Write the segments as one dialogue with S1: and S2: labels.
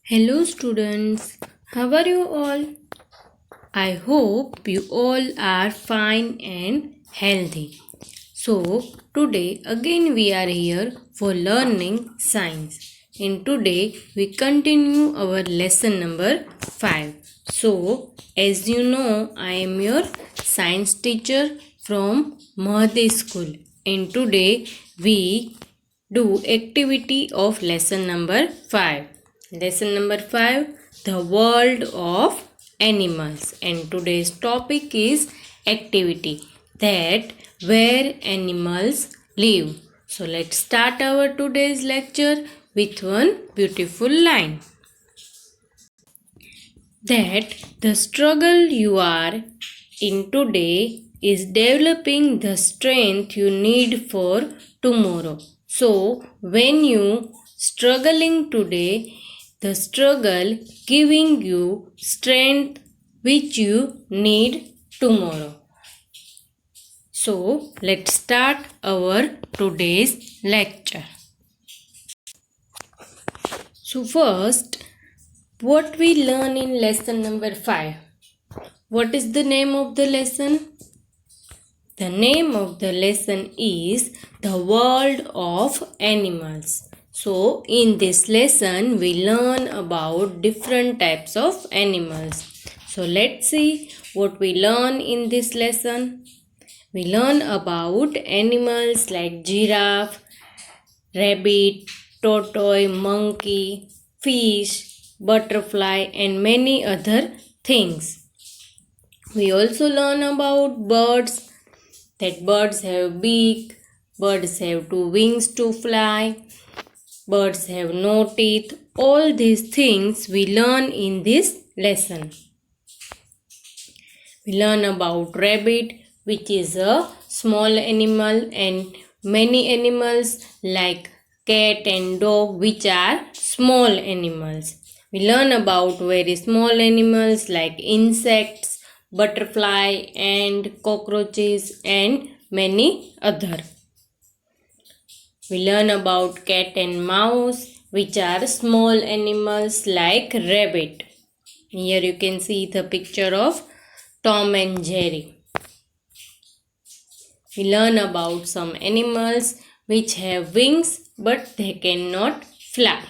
S1: Hello students, how are you all? I hope you all are fine and healthy. So, today again we are here for learning science. And today we continue our lesson number 5. So, as you know, I am your science teacher from Mahdi School. And today we do activity of lesson number 5. Lesson number 5, the world of animals, and today's topic is activity, that where animals live. So let's start our today's lecture with one beautiful line, that the struggle you are in today is developing the strength you need for tomorrow. So when you struggling today, the struggle giving you strength which you need tomorrow. So let's start our today's lecture. So first, what we learn in lesson number 5? What is the name of the lesson? The name of the lesson is the world of animals. So in this lesson we learn about different types of animals. So let's see what we learn in this lesson. We learn about animals like giraffe, rabbit, tortoise, monkey, fish, butterfly and many other things. We also learn about birds, that birds have beak, birds have two wings to fly, birds have no teeth. All these things we learn in this lesson. We learn about rabbit, which is a small animal, and many animals like cat and dog, which are small animals. We learn about very small animals like insects, butterfly and cockroaches and many other. We learn about cat and mouse, which are small animals like rabbit. Here you can see the picture of Tom and Jerry. We learn about some animals which have wings but they cannot fly.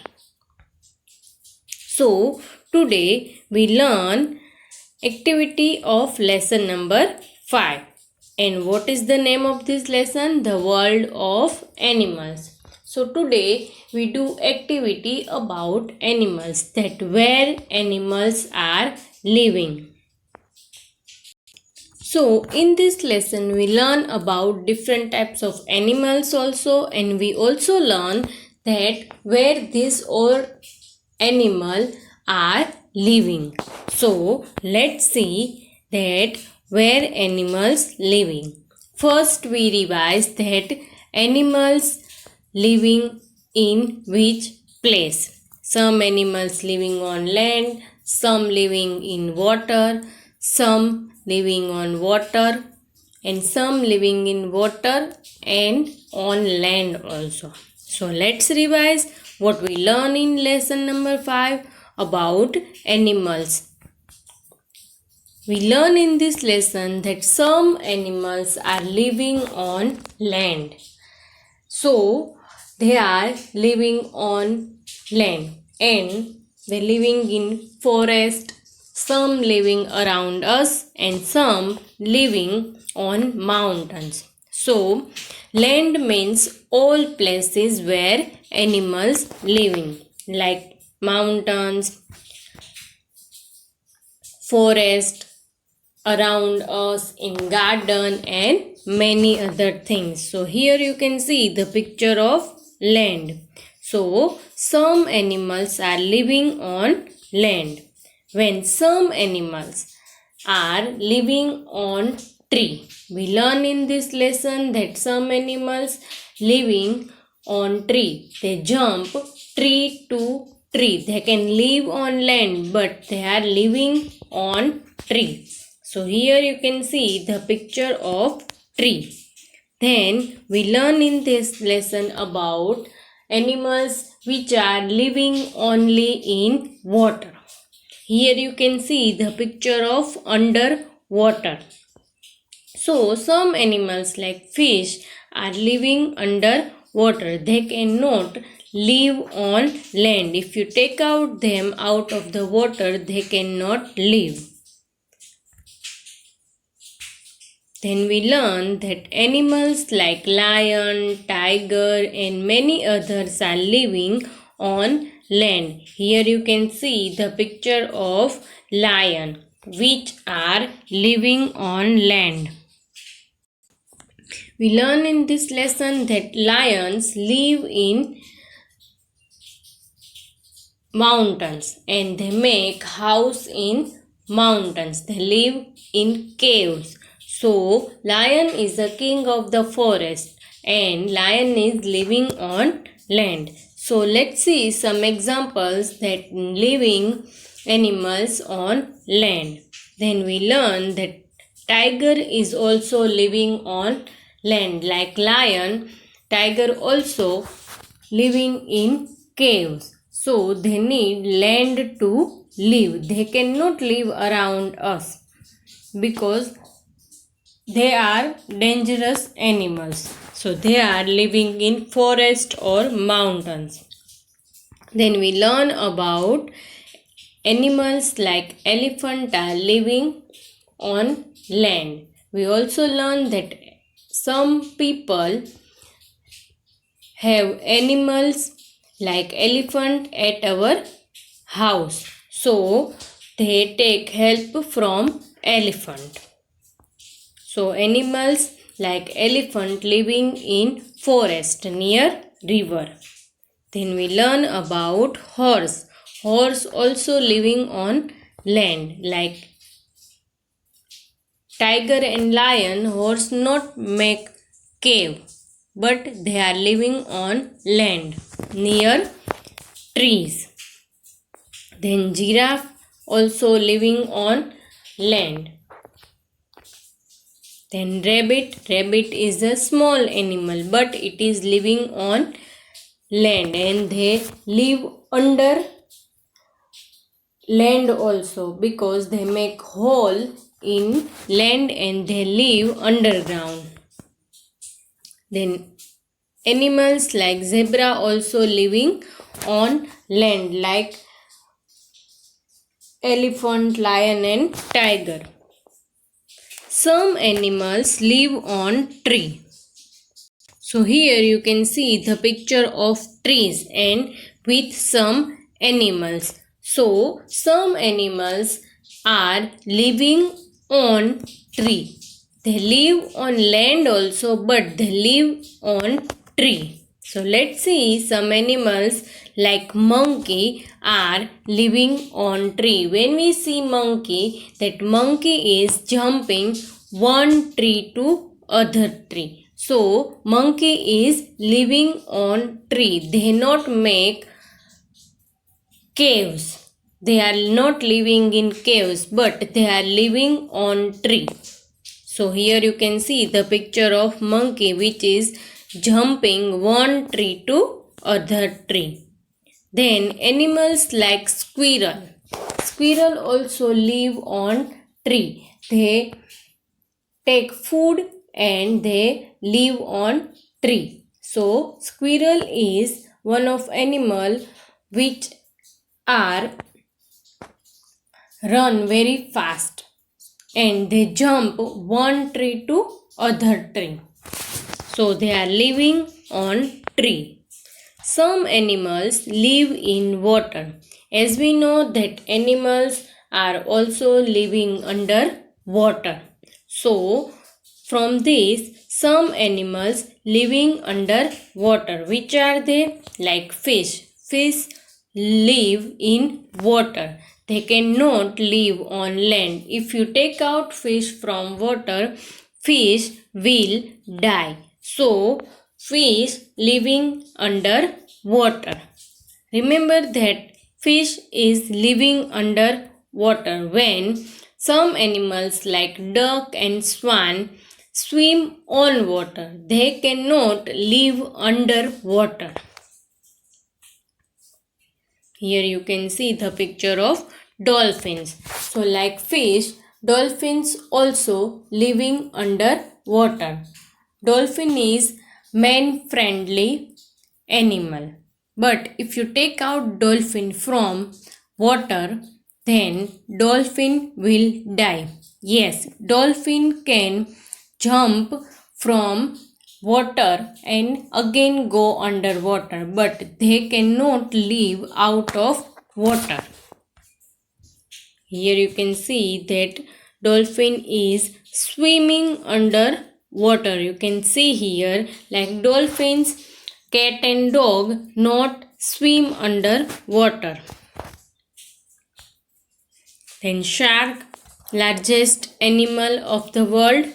S1: So today we learn activity of lesson number 5. And what is the name of this lesson? The world of animals. So today we do activity about animals, that where animals are living. So in this lesson we learn about different types of animals also, and we also learn that where these all animals are living. So let's see that where animals living. First we revise that animals living in which place. Some animals living on land, some living in water, some living on water, and some living in water and on land also. So let's revise what we learn in lesson number 5 about animals. We learn in this lesson that some animals are living on land. So they are living on land and they living in forest, some living around us and some living on mountains. So land means all places where animals living, like mountains, forest, around us, in garden and many other things. So here you can see the picture of land. So some animals are living on land, when some animals are living on tree. We learn in this lesson that some animals living on tree, they jump tree to tree. They can live on land but they are living on tree. So here you can see the picture of tree. Then we learn in this lesson about animals which are living only in water. Here you can see the picture of underwater. So some animals like fish are living under water. They cannot live on land. If you take out them out of the water, they cannot live. Then we learn that animals like lion, tiger and many others are living on land. Here you can see the picture of lion which are living on land. We learn in this lesson that lions live in mountains and they make house in mountains. They live in caves. So lion is the king of the forest and lion is living on land. So let's see some examples that living animals on land. Then we learn that tiger is also living on land. Like lion, tiger also living in caves. So they need land to live. They cannot live around us because they are dangerous animals. So they are living in forest or mountains. Then we learn about animals like elephant are living on land. We also learn that some people have animals like elephant at our house. So they take help from elephant. So animals like elephant living in forest near river. Then we learn about horse. Horse also living on land. Like tiger and lion, horse not make cave, but they are living on land near trees. Then giraffe also living on land. Then rabbit. Rabbit is a small animal but it is living on land and they live under land also because they make hole in land and they live underground. Then animals like zebra also living on land like elephant, lion and tiger. Some animals live on tree. So here you can see the picture of trees and with some animals. So some animals are living on tree. They live on land also but they live on tree. So let's see some animals like monkey are living on tree. When we see monkey, that monkey is jumping one tree to other tree. So monkey is living on tree. They not make caves. They are not living in caves but they are living on tree. So here you can see the picture of monkey which is jumping one tree to other tree. Then animals like squirrel. Squirrel also live on tree. They take food and they live on tree. So squirrel is one of animal which are run very fast and they jump one tree to other tree. So they are living on tree. Some animals live in water. As we know that animals are also living under water. So from this some animals living under water. Which are they? Like fish. Fish live in water. They cannot live on land. If you take out fish from water, fish will die. So, fish living under water. Remember that fish is living under water when some animals like duck and swan swim on water. They cannot live under water. Here you can see the picture of dolphins. So like fish, dolphins also living under water. Dolphin is man friendly animal. But if you take out dolphin from water, then dolphin will die. Yes, dolphin can jump from water and again go underwater, but they cannot live out of water. Here you can see that dolphin is swimming under water. You can see here like dolphins, cat and dog not swim under water. Then shark, largest animal of the world.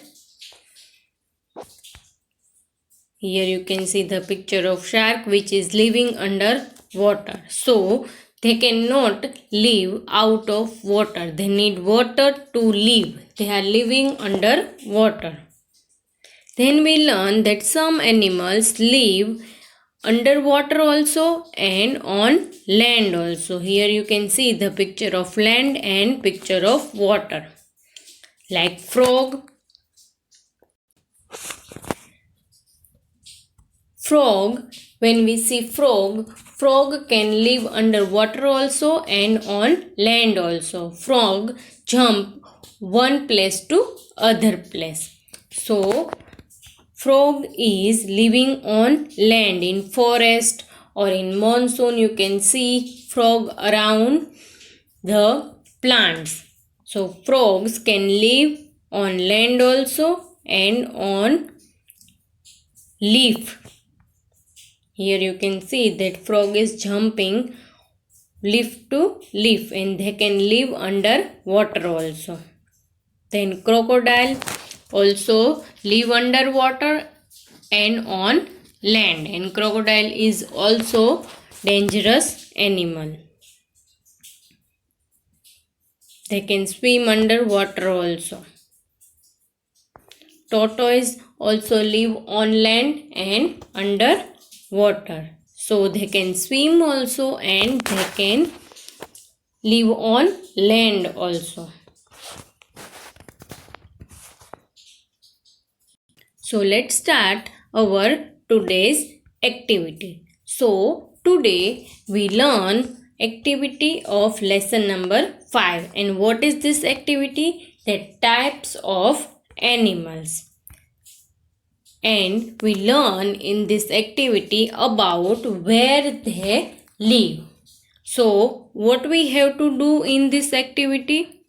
S1: Here you can see the picture of shark which is living under water. So they cannot live out of water. They need water to live. They are living under water. Then we learn that some animals live underwater also and on land also. Here you can see the picture of land and picture of water. Like frog. Frog, when we see frog, frog can live underwater also and on land also. Frog jump one place to other place. So frog is living on land in forest or in monsoon. You can see frog around the plants. So frogs can live on land also and on leaf. Here you can see that frog is jumping leaf to leaf and they can live under water also. Then crocodile also live underwater and on land, and crocodile is also dangerous animal. They can swim underwater also. Tortoise also live on land and under water. So they can swim also and they can live on land also. So let's start our today's activity. So today we learn activity of lesson number 5. And what is this activity? The types of animals. And we learn in this activity about where they live. So what we have to do in this activity?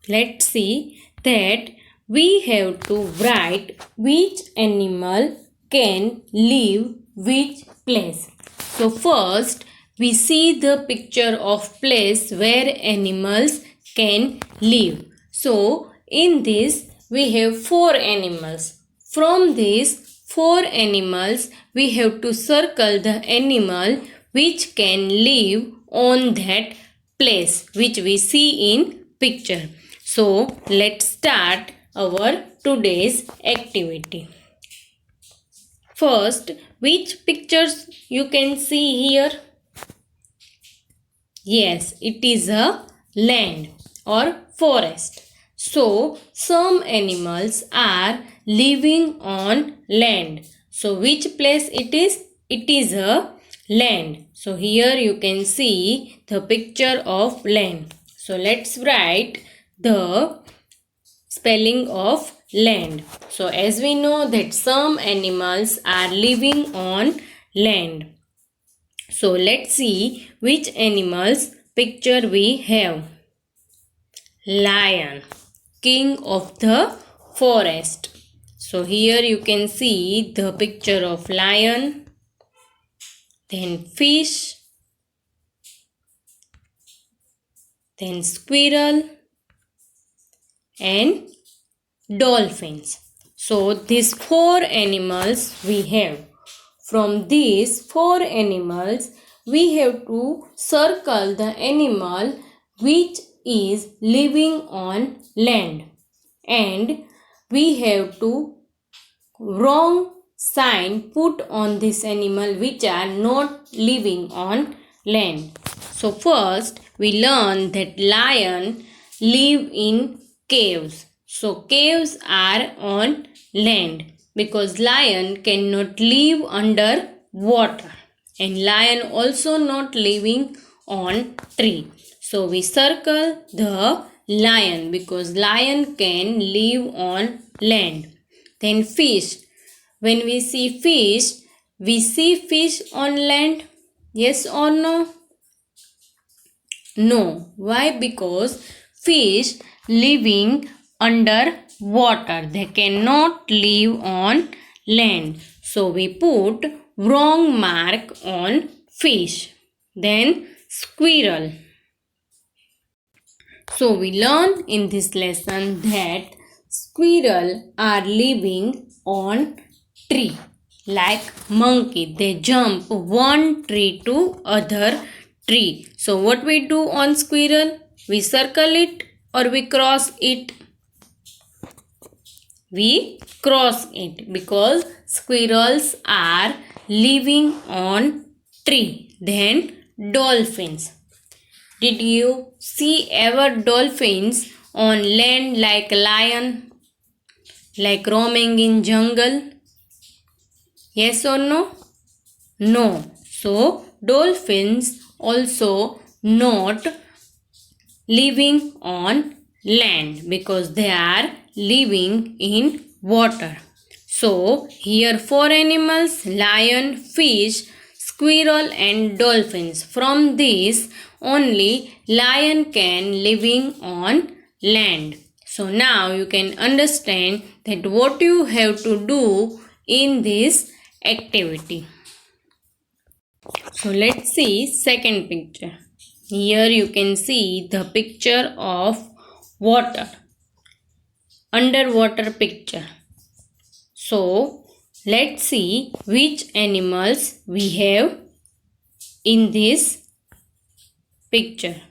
S1: Let's see that we have to write which animal can live which place. So first we see the picture of place where animals can live. So in this we have 4 animals. From these 4 animals we have to circle the animal which can live on that place which we see in picture. So let's start our today's activity. First, which pictures you can see here? Yes, it is a land or forest. So some animals are living on land. So which place it is? It is a land. So here you can see the picture of land. So let's write the spelling of land. So as we know that some animals are living on land. So let's see which animals picture we have. Lion, king of the forest. So here you can see the picture of lion. Then fish. Then squirrel. And dolphins. So these 4 animals we have. From these 4 animals we have to circle the animal which is living on land, and we have to wrong sign put on this animal which are not living on land. So first we learn that lion live in caves. So caves are on land because lion cannot live under water and lion also not living on tree. So we circle the lion because lion can live on land. Then fish. When we see fish on land. Yes or no? No. Why? Because fish living under water. They cannot live on land. So we put wrong mark on fish. Then squirrel. So we learn in this lesson that squirrel are living on tree like monkey. They jump one tree to other tree. So what we do on squirrel? We circle it or we cross it? We cross it because squirrels are living on tree. Then dolphins. Did you see ever dolphins on land like lion? Like roaming in jungle? Yes or no? No. So dolphins also not living on land because they are living in water. So here four animals: lion, fish, squirrel and dolphins. From these only lion can living on land. So now you can understand that what you have to do in this activity. So let's see second picture. Here you can see the picture of water, underwater picture. So let's see which animals we have in this picture.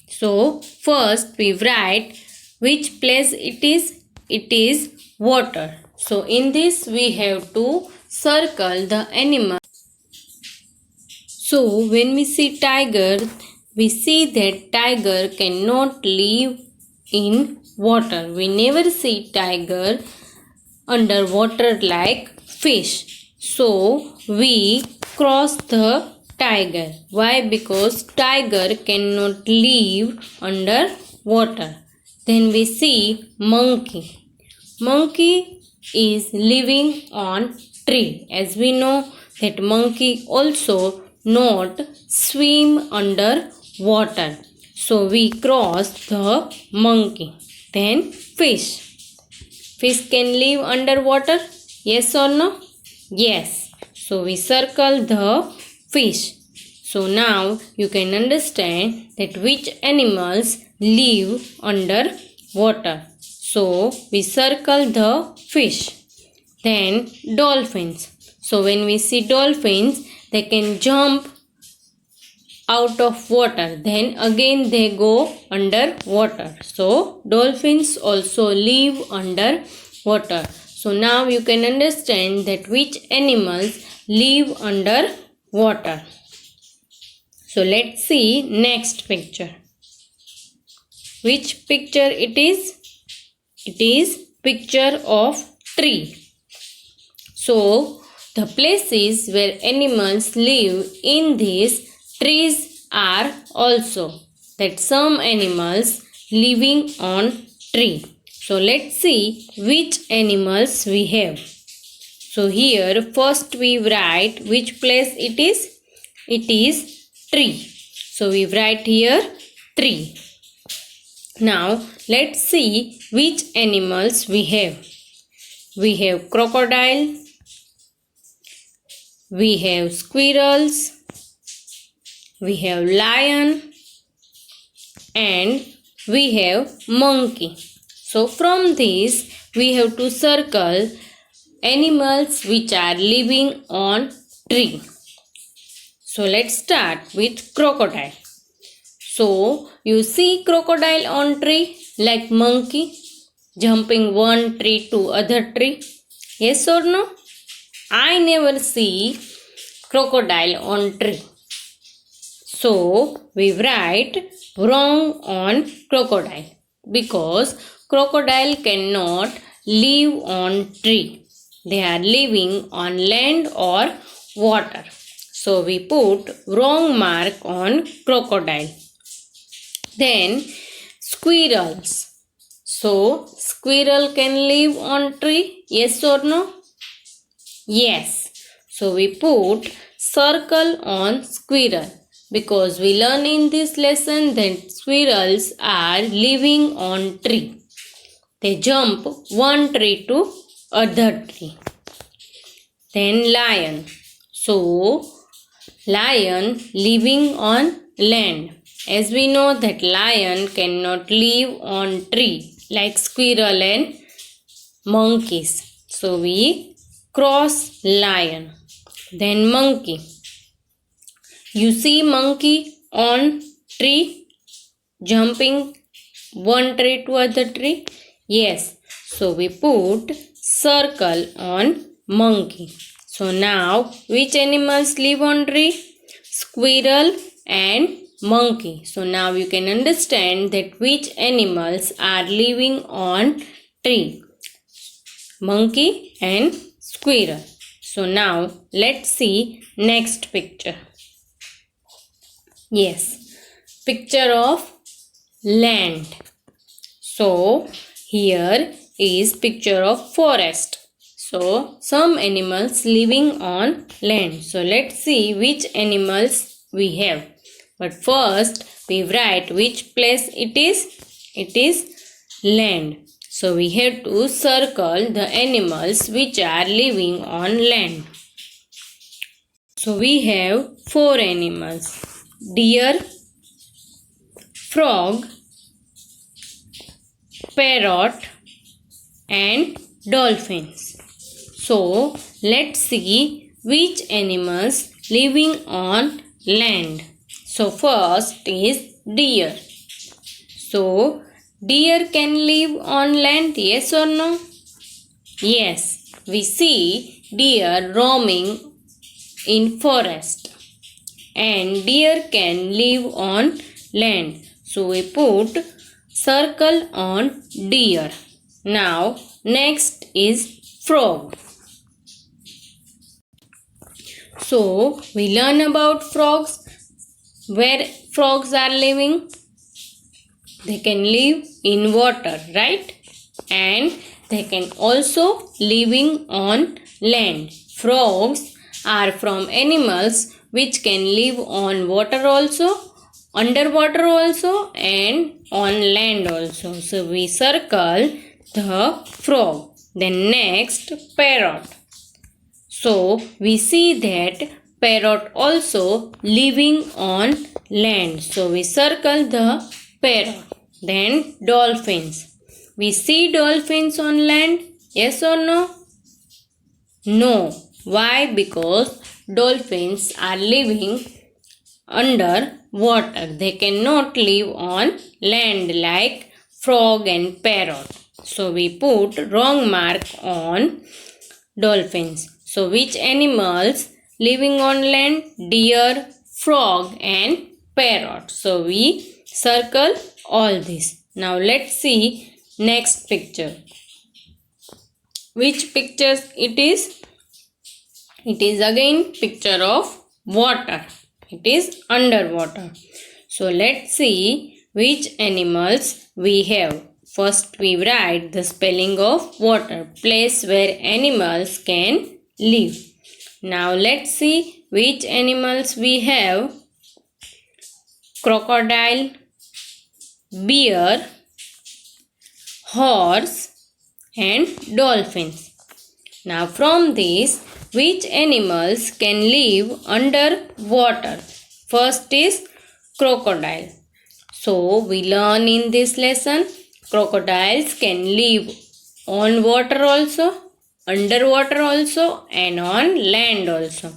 S1: So first we write which place it is. It is water. So in this we have to circle the animal. So when we see tiger, we see that tiger cannot live in water. We never see tiger underwater like fish. So we cross the tiger. Why? Because tiger cannot live under water. Then we see monkey. Monkey is living on tree. As we know that monkey also not swim under water. So we cross the monkey. Then fish. Fish can live underwater. Yes or no? Yes. So we circle the fish. So now you can understand that which animals live under water. So we circle the fish. Then dolphins. So when we see dolphins, they can jump out of water. Then again they go under water. So dolphins also live under water. So now you can understand that which animals live under water. So let's see next picture. Which picture it is? It is picture of tree. So the places where animals live in these trees are also that some animals living on tree. So let's see which animals we have. So here first we write which place it is. It is tree. So we write here tree. Now let's see which animals we have. We have crocodile. We have squirrels. We have lion. And we have monkey. So from this we have to circle animals which are living on tree. So let's start with crocodile. So you see crocodile on tree like monkey? jumping one tree to other tree? Yes or no? I never see crocodile on tree. So we write wrong on crocodile because crocodile cannot live on tree. They are living on land or water. So we put wrong mark on crocodile. Then squirrels. So squirrel can live on tree? Yes or no? Yes. So we put circle on squirrel because we learn in this lesson that squirrels are living on tree. They jump one tree to other tree. Then lion. So lion living on land. As we know that lion cannot live on tree like squirrel and monkeys. So we cross lion. Then monkey. You see monkey on tree jumping one tree to other tree? Yes. So we put circle on monkey. So now which animals live on tree? Squirrel and monkey. So now you can understand that which animals are living on tree. Monkey and squirrel. So now let's see next picture. Yes, picture of land. So here is picture of forest. So some animals living on land. So let's see which animals we have. But first we write which place it is. It is land. So we have to circle the animals which are living on land. So we have 4 animals. Deer, frog, parrot and dolphins. So let's see which animals living on land. So first is deer. So deer can live on land, yes or no? Yes, we see deer roaming in forest and deer can live on land. So we put circle on deer. Now next is frog. So we learn about frogs. Where frogs are living? They can live in water, right? And they can also living on land. Frogs are from animals which can live on water also, underwater also and on land also. So we circle the frog. Then next parrot. So we see that parrot also living on land. So we circle the parrot. Then dolphins. We see dolphins on land. Yes or no? No. Why? Because dolphins are living under water. They cannot live on land like frog and parrot. So we put wrong mark on dolphins. So which animals living on land? Deer, frog and parrot. So we circle all this. Now let's see next picture. Which picture it is? It is again picture of water. It is underwater. So let's see which animals we have. First we write the spelling of water, place where animals can live. Now let's see which animals we have. Crocodile, bear, horse and dolphins. Now from this, which animals can live under water? First is crocodile. So we learn in this lesson, crocodiles can live on water also, underwater also and on land also.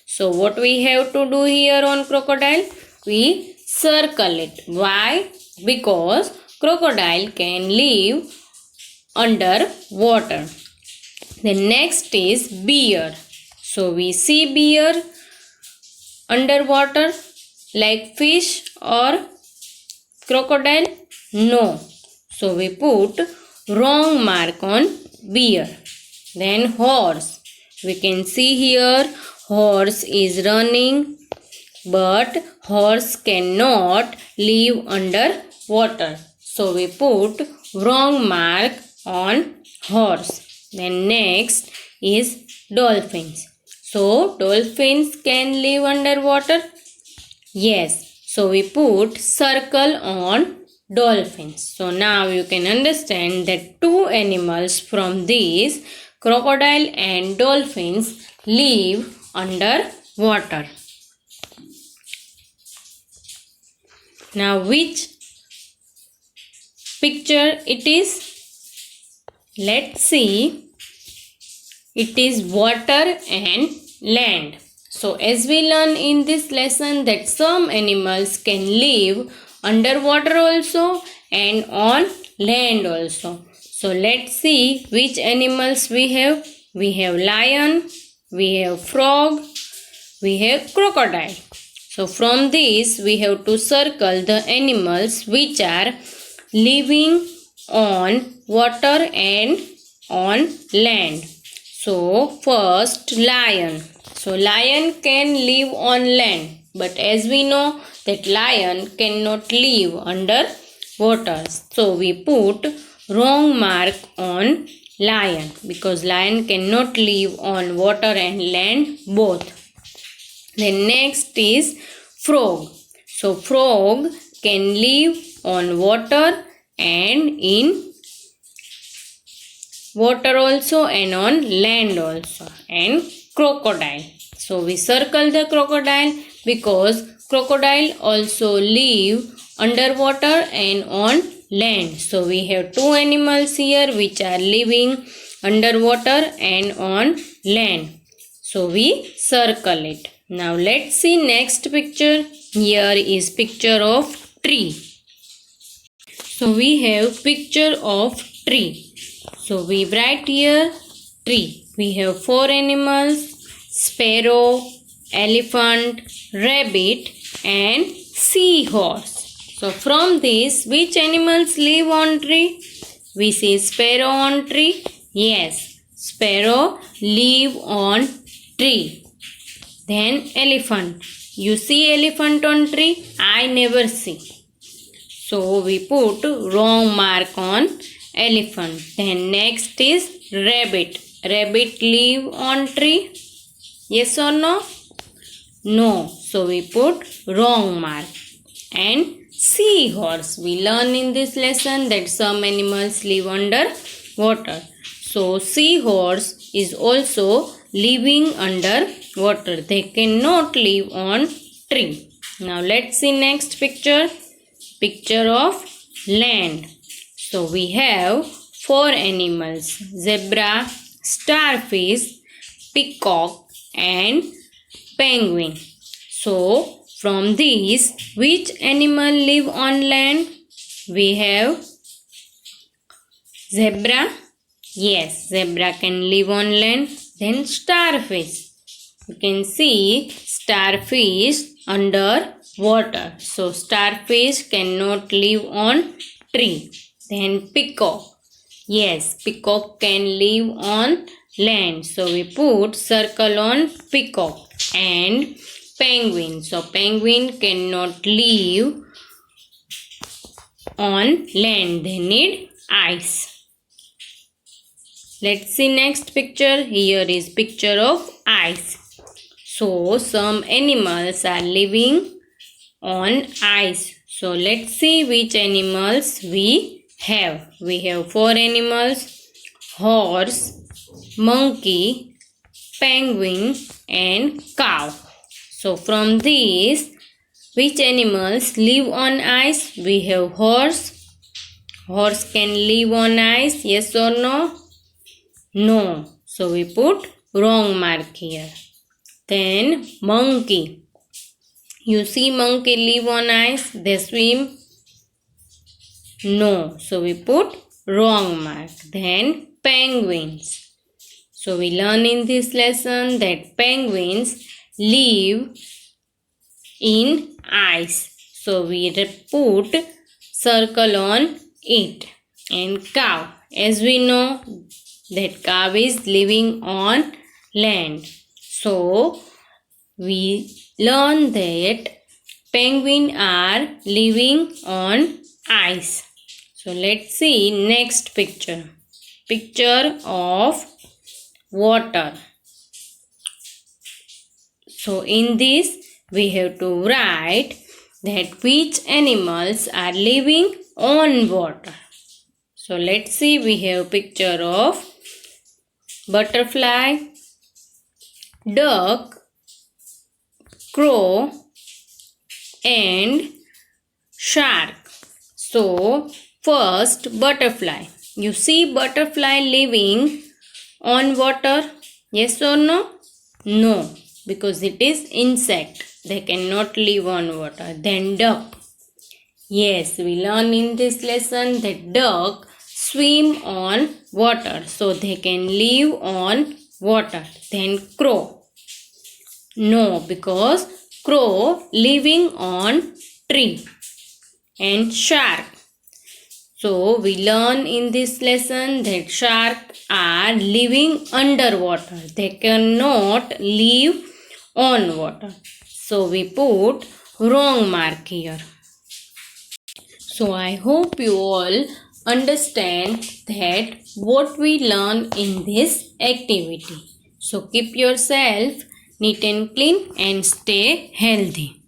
S1: So what we have to do here on crocodile? We circle it. Why? Because crocodile can live under water. The next is bear. So we see bear underwater like fish or crocodile? No. So we put wrong mark on bear. Then horse. We can see here horse is running, but horse cannot live under water. So we put wrong mark on horse. Then next is dolphins. So dolphins can live underwater? Yes. So we put circle on dolphins. So now you can understand that two animals from these, crocodile and dolphins, live under water. Now which picture it is? Let's see. It is water and land. So as we learn in this lesson that some animals can live underwater also and on land also. So let's see which animals we have. We have lion, we have frog, we have crocodile. So from this we have to circle the animals which are living on water and on land. So first lion. So lion can live on land, but as we know that lion cannot live under water. So we put wrong mark on lion because lion cannot live on water and land both. Then next is frog. So frog can live on water and in water also and on land also. And crocodile. So we circle the crocodile because crocodile also live underwater and on land. So we have two animals here which are living underwater and on land. So we circle it. Now let's see next picture. Here is picture of tree. So we have picture of tree. So we write here tree. We have four animals: sparrow, elephant, rabbit and seahorse. So from this, which animals live on tree? We see sparrow on tree. Yes, sparrow live on tree. Then elephant. You see elephant on tree? I never see. So we put wrong mark on elephant. Then next is rabbit. Rabbit live on tree? Yes or no? No. So we put wrong mark. And seahorse. We learn in this lesson that some animals live under water. So seahorse is also living under water. They cannot live on tree. Now let's see next picture. Picture of land. So we have four animals: zebra, starfish, peacock and penguin. So from these, which animal live on land? We have zebra. Yes, zebra can live on land. Then starfish. You can see starfish under water. So starfish cannot live on tree. Then peacock. Yes, peacock can live on land. So we put circle on peacock. And penguin. So penguin cannot live on land. They need ice. Let's see next picture. Here is picture of ice. So some animals are living on ice. So let's see which animals we have. We have four animals: horse, monkey, penguin and cow. So from these, which animals live on ice? We have horse. Horse can live on ice. Yes or no? No. So we put wrong mark here. Then monkey. You see monkey live on ice. They swim. No. So we put wrong mark. Then penguins. So we learn in this lesson that penguins live in ice. So we put circle on it. And cow. As we know that cow is living on land. So we learn that penguins are living on ice. So let's see next picture. Picture of water. So in this we have to write that which animals are living on water. So let's see, we have picture of butterfly, duck, crow and shark. So first butterfly. You see butterfly living on water? Yes or no? No, because it is insect. They cannot live on water. Then duck. Yes, we learn in this lesson that duck swim on water. So they can live on water. Then crow. No, because crow living on tree. And shark. So we learn in this lesson that sharks are living underwater. They cannot live on water. So we put wrong mark here. So I hope you all understand that what we learn in this activity. So keep yourself neat and clean and stay healthy.